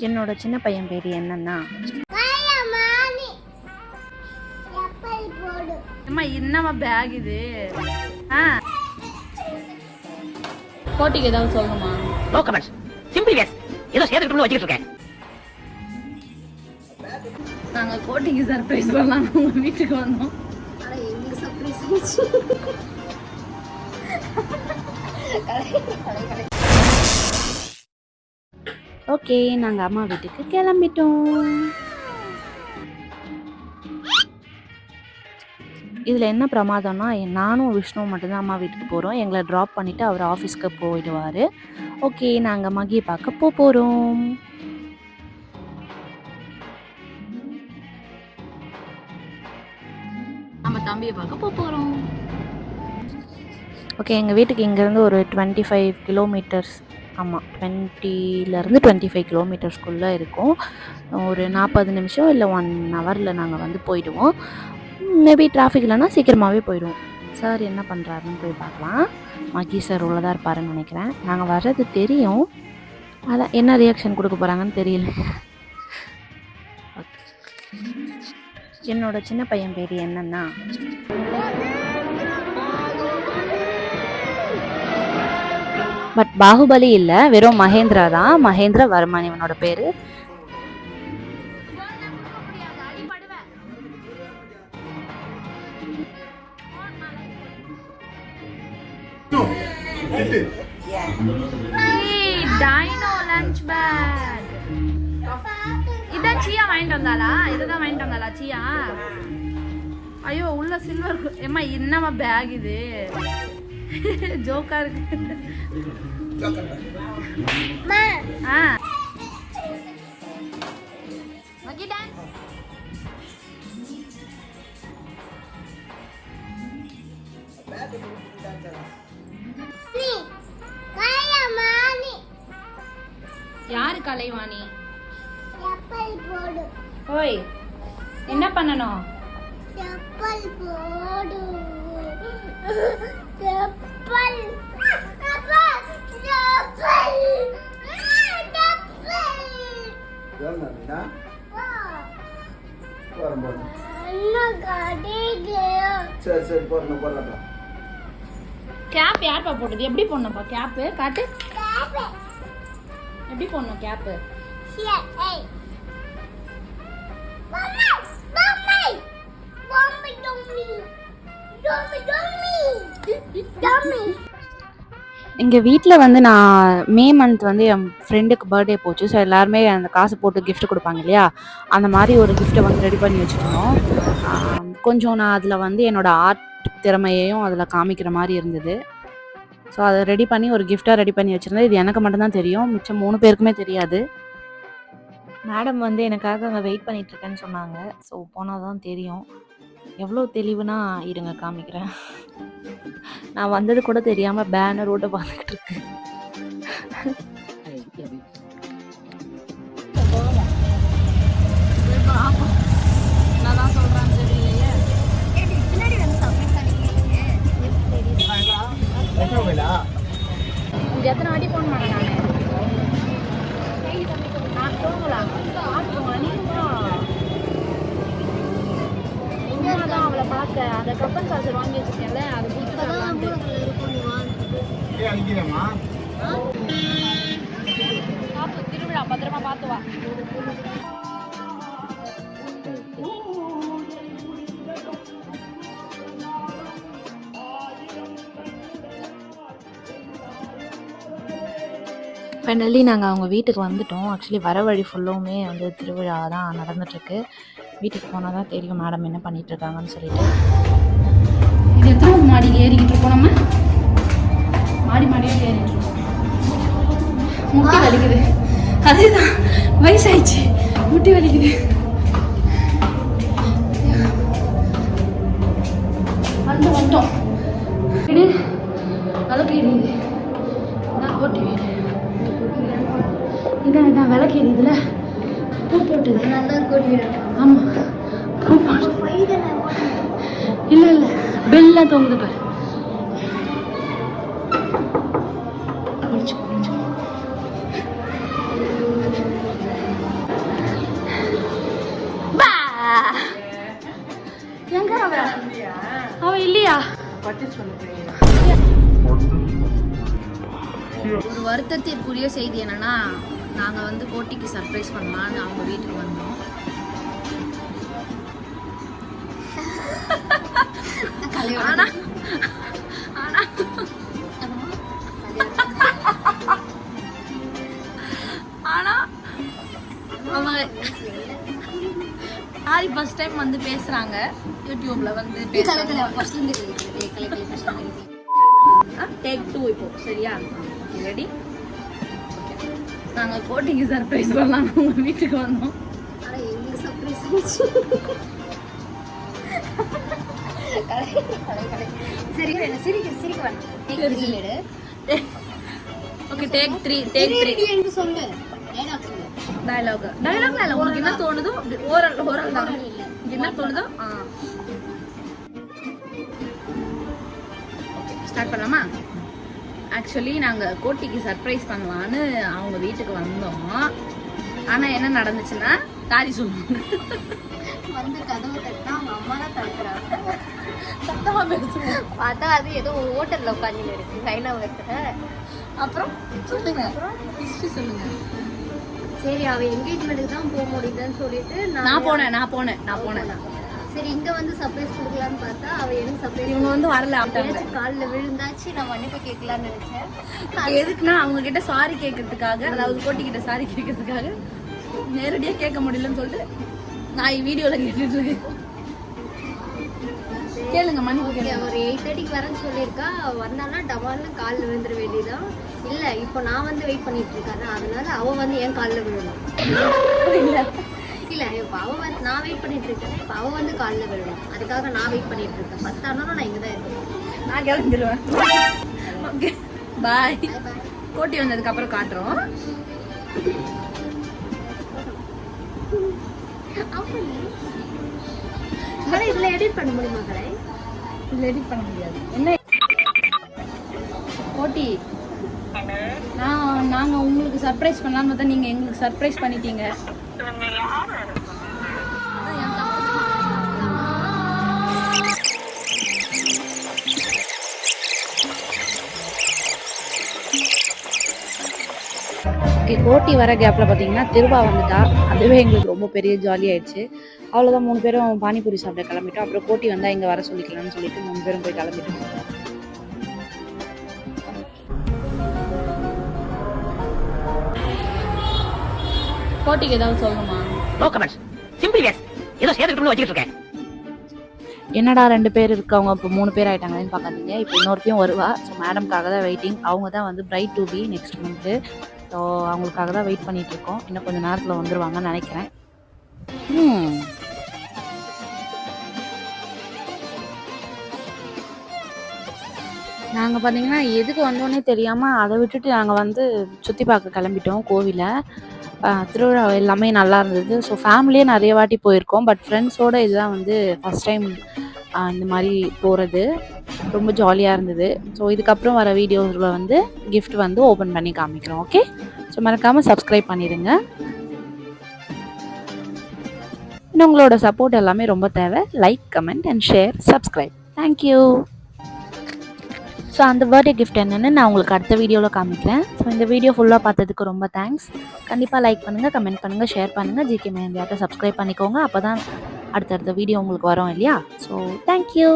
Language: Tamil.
என்னோட சின்ன பையன் பேர் என்னன்னா அம்மா என்னம்மா பேக் இது கோட்டிக்கு ஏதாவது சொல்லுமா? No comments, simple yes. ஏதோ சேர்த்துக்கிட்டு வச்சிட்டு இருக்கேன். நாங்க கோட்டிக்கு சர்ப்ரைஸ் பண்ணலாம் உங்க வீட்டுக்கு வந்தோம். ஆனா எங்க சர்ப்ரைஸ் ஓகே, நாங்கள் அம்மா வீட்டுக்கு கிளம்பிட்டோம். இதில் என்ன பிரமாதம்னா நானும் விஷ்ணுவும் மட்டும்தான் அம்மா வீட்டுக்கு போகிறோம். எங்களை ட்ராப் பண்ணிவிட்டு அவர் ஆஃபீஸ்க்கு போயிடுவார். ஓகே, நாங்கள் மகியை பார்க்க போகிறோம். நம்ம தம்பியை பார்க்க போகிறோம். ஓகே, எங்கள் வீட்டுக்கு இங்கேருந்து ஒரு 25 கிலோமீட்டர்ஸ். ஆமாம், 20லேருந்து 25 கிலோமீட்டர்ஸ்குள்ளே இருக்கும். ஒரு 40 நிமிஷம் இல்லை 1 ஹவரில் நாங்கள் வந்து போயிடுவோம். மேபி டிராஃபிக் இல்லைன்னா சீக்கிரமாகவே போயிடுவோம். சார் என்ன பண்ணுறாருன்னு போய் பார்க்கலாம். மகி சார் உள்ளதாக இருப்பாருன்னு நினைக்கிறேன். நாங்கள் வர்றது தெரியும், அதான் என்ன ரியாக்ஷன் கொடுக்க போகிறாங்கன்னு தெரியல. என்னோட சின்ன பையன் பேர் என்னன்னா பட் பாகுபலி இல்லை, வெறும் மகேந்திரா தான். மகேந்திர வர்மன் இவனோட பேர். Dino lunch bag. இதான் சியா வாங்கிட்டு வந்தாளா? இதுதான் வாங்கிட்டு வந்தாளா சியா? ஐயோ, உள்ள சில்வர். ஏம்மா என்னம்மா பேக் இது? ஜோக்கா இருக்கு. யாரு கலைவாணி? ஓய், என்ன பண்ணணும்? கேப் யார்ப்பா போட்டது? எப்படி போடணும்ப்பா கேப்பு? காட்டு, எப்படி போடணும் கேப்பு? எங்கள் வீட்டில் வந்து நான் மே மந்த் வந்து என் ஃப்ரெண்டுக்கு பர்த்டே போச்சு. ஸோ எல்லாருமே அந்த காசு போட்டு கிஃப்ட் கொடுப்பாங்க இல்லையா, அந்த மாதிரி ஒரு கிஃப்ட்டை வந்து ரெடி பண்ணி வச்சுருந்தோம். கொஞ்சம் நான் அதில் வந்து என்னோடய ஆர்ட் திறமையையும் அதில் காமிக்கிற மாதிரி இருந்தது. ஸோ அதை ரெடி பண்ணி ஒரு கிஃப்டாக ரெடி பண்ணி வச்சுருந்தேன். இது எனக்கு மட்டும்தான் தெரியும், மிச்சம் 3 பேருக்குமே தெரியாது. மேடம் வந்து எனக்காக அங்கே வெயிட் பண்ணிகிட்ருக்கேன்னு சொன்னாங்க. ஸோ போனால் தான் தெரியும். எவ்வளோ தெளிவுனா இருங்க காமிக்கிறேன். நான் வந்தது கூட தெரியாமல் பேனரோட பார்த்துக்கிட்டு இருக்கேன். நான் சொல்கிறேன் தெரியலையே. எத்தனை வாட்டி ஃபோன் பண்ணேன் நான் போகலாம். தான் அவளை பார்க்க அந்த கப்பன் சார்ஜர் வாங்கி வச்சிருக்கேன்ல, அதை பார்த்து திருவிழா பத்திரமா பார்த்து வா. ஃபைனலி நாங்கள் அவங்க வீட்டுக்கு வந்துட்டோம். ஆக்சுவலி வர வழி ஃபுல்லுமே வந்து திருவிழா தான் நடந்துட்டுருக்கு. வீட்டுக்கு போனால் தான் தெரியும் மேடம் என்ன பண்ணிகிட்ருக்காங்கன்னு சொல்லிட்டு. இது எத்தனை மாடி ஏறிக்கிட்டு இருக்கோம்? நம்ம மாடியாக ஏறிட்டு இருக்கோம். முட்டி வலிக்குது. அதேதான், வயசாயிடுச்சு, முட்டி வலிக்குது. வந்துட்டோம். வீடு விளக்கு எரியுது. நான் கோட்டி வீடு. இதான் விளக்கு எரியுதுல, பூ போட்டுது. நல்லா கோட்டி வீடு. ஆமாம், பூ போட்டு. இல்லை பெல்லாம் தொங்குது பாரு. ஒரு வருத்தத்திற்குரிய செய்தி என்னன்னா, நாங்க வந்து கோட்டிக்கு சர்ப்ரைஸ் பண்ணலான்னு அவங்க வீட்டுக்கு வந்தோம். ஆனா ஆனா ஆனா அவங்க ஆரி ஃபர்ஸ்ட் டைம் வந்து பேசுறாங்க யூடியூப்ல வந்து டேக் 2 இப்போ சரியா? ரெடி? நாங்க கோட்டிக்கு சர்ப்ரைஸ் பண்ணலாம் உங்க வீட்டுக்கு வந்தோம். ஆனா எங்களுக்கு சர்ப்ரைஸ் ஆயிடுச்சு. சரி சிரிக்க வேணாம். ஓகே டேக் 3 டேக் 3 என்று சொல்லு. டயலாக் டயலாக்ல இல்ல, உங்களுக்கு என்ன தோணுதோ ஓரல் தான். என்ன தோணுதோ ஓகே ஸ்டார்ட் பண்ணலாமா? ஆக்சுவலி நாங்கள் கோட்டிக்கு சர்ப்ரைஸ் பண்ணலான்னு அவங்க வீட்டுக்கு வந்தோம். ஆனால் என்ன நடந்துச்சுன்னா தாரி சொல்லுவாங்க. வந்து கதவு தட்டினா அவங்க அம்மா தான் தடுக்கிறாங்க. சத்தமாக பேசுவோம். பார்த்தா அது ஏதோ ஒரு ஹோட்டலில் உட்காந்து இருக்கு கைலாவரத்துல. அப்புறம் சொல்லுங்க, ஹிஸ்ட்ரி சொல்லுங்க. சரி அவ என்கேஜ்மெண்ட்டுக்கு தான் போக முடியுதுன்னு சொல்லிட்டு நான் போனேன். சரி இங்க வந்து சர்ப்ரைஸ் கொடுக்கலான்னு பார்த்தா அவ எனக்கு சர்ப்ரைஸ் இவங்க வந்து வரல. காலில் விழுந்தாச்சு. நான் மன்னிப்பு கேட்கலான்னு நினைச்சேன். எதுக்குன்னா அவங்க கிட்ட சாரி கேட்கறதுக்காக, அதாவது கோட்டி கிட்ட சாரி கேட்கறதுக்காக நேரடியாக கேட்க முடியலன்னு சொல்லிட்டு நான் வீடியோவில் கேட்டுட்டு இருக்கேன். கேளுங்க மன்னிப்பு கேளுங்க. ஒரு 8:30 வரேன்னு சொல்லியிருக்கா. வந்தானா டபால்னு காலில் விழுந்துட வேண்டியதான். இல்லை இப்போ நான் வந்து வெயிட் பண்ணிட்டு இருக்காரு, அதனால அவ வந்து என் காலில் விழணும். இல்லை இப்போ அவ வந்து நான் வெயிட் பண்ணிட்டு இருக்கேன். இப்போ அவ வந்து காலில் விழணும். அதுக்காக நான் வெயிட் பண்ணிட்டு இருக்கேன். 10 ஆனாலும் நான் இங்கே தான் இருக்கேன். நான் கிளம்பிடுவேன். Okay bye. கோட்டி வந்ததுக்கு அப்புறம் காட்டுறோம். இதுல எடிட் பண்ண முடியுமா கடை? இதுல எடிட் பண்ண முடியாது. என்ன கோட்டி, நாங்க உங்களுக்கு சர்ப்ரைஸ் பண்ணலாம்னு பார்த்தா நீங்க எங்களுக்கு சர்ப்ரைஸ் பண்ணிட்டீங்க. ஓகே கோட்டி வர கேப்பில் பார்த்தீங்கன்னா திருவா வந்துட்டா. அதுவே எங்களுக்கு ரொம்ப பெரிய ஜாலி ஆயிடுச்சு. அவ்வளோதான், 3 பேரும் பானிபூரி சாப்பிட கிளம்பிட்டோம். அப்புறம் கோட்டி வந்தால் இங்கே வர சொல்லிக்கலாம்னு சொல்லிட்டு 3 பேரும் போய் கிளம்பிட்டோம். கோட்டிக்கு ஏதாவது சொல்லணுமா? No comments. Simple yes. ஏதோ சேர்த்துக்கிட்டு வச்சிட்டு இருக்கேன். என்னடா 2 பேர் இருக்கவங்க இப்போ 3 பேர் ஆயிட்டாங்கன்னு பார்க்காதீங்க. இப்போ இன்னொருத்தையும் வருவா. ஸோ மேடம்காக தான் வெயிட்டிங். அவங்க தான் வந்து bride to be next month. So அவங்களுக்காக தான் வெயிட் பண்ணிட்டு இருக்கோம். இன்னும் கொஞ்சம் நேரத்தில் வந்துருவாங்கன்னு நினைக்கிறேன். நாங்கள் பார்த்தீங்கன்னா எதுக்கு வந்தோன்னே தெரியாமல் அதை விட்டுட்டு நாங்கள் வந்து சுற்றி பார்க்க கிளம்பிட்டோம் கோவிலை. திருவிழா எல்லாமே நல்லா இருந்தது. ஸோ ஃபேமிலியே நிறைய வாட்டி போயிருக்கோம். பட் ஃப்ரெண்ட்ஸோடு இதுதான் வந்து ஃபஸ்ட் டைம் இந்த மாதிரி போகிறது. ரொம்ப ஜாலியாக இருந்தது. ஸோ இதுக்கப்புறம் வர வீடியோஸில் வந்து கிஃப்ட் வந்து ஓப்பன் பண்ணி காமிக்கிறோம். ஓகே, ஸோ மறக்காமல் சப்ஸ்கிரைப் பண்ணிடுங்க. இன்னும் உங்களோட சப்போர்ட் எல்லாமே ரொம்ப தேவை. Like, comment and share, subscribe. Thank you. So அந்த பர்த்டே கிஃப்ட் என்னென்னு நான் உங்களுக்கு அடுத்த வீடியோவில் காமிக்கிறேன். ஸோ இந்த வீடியோ ஃபுல்லாக பார்த்ததுக்கு ரொம்ப தேங்க்ஸ். கண்டிப்பாக லைக் பண்ணுங்கள், கமெண்ட் பண்ணுங்கள், ஷேர் பண்ணுங்கள். ஜிகே மெஹந்தியாட்ட சப்ஸ்கிரைப் பண்ணிக்கோங்க. அப்போ தான் அடுத்தடுத்த வீடியோ உங்களுக்கு வரும் இல்லையா? So thank you.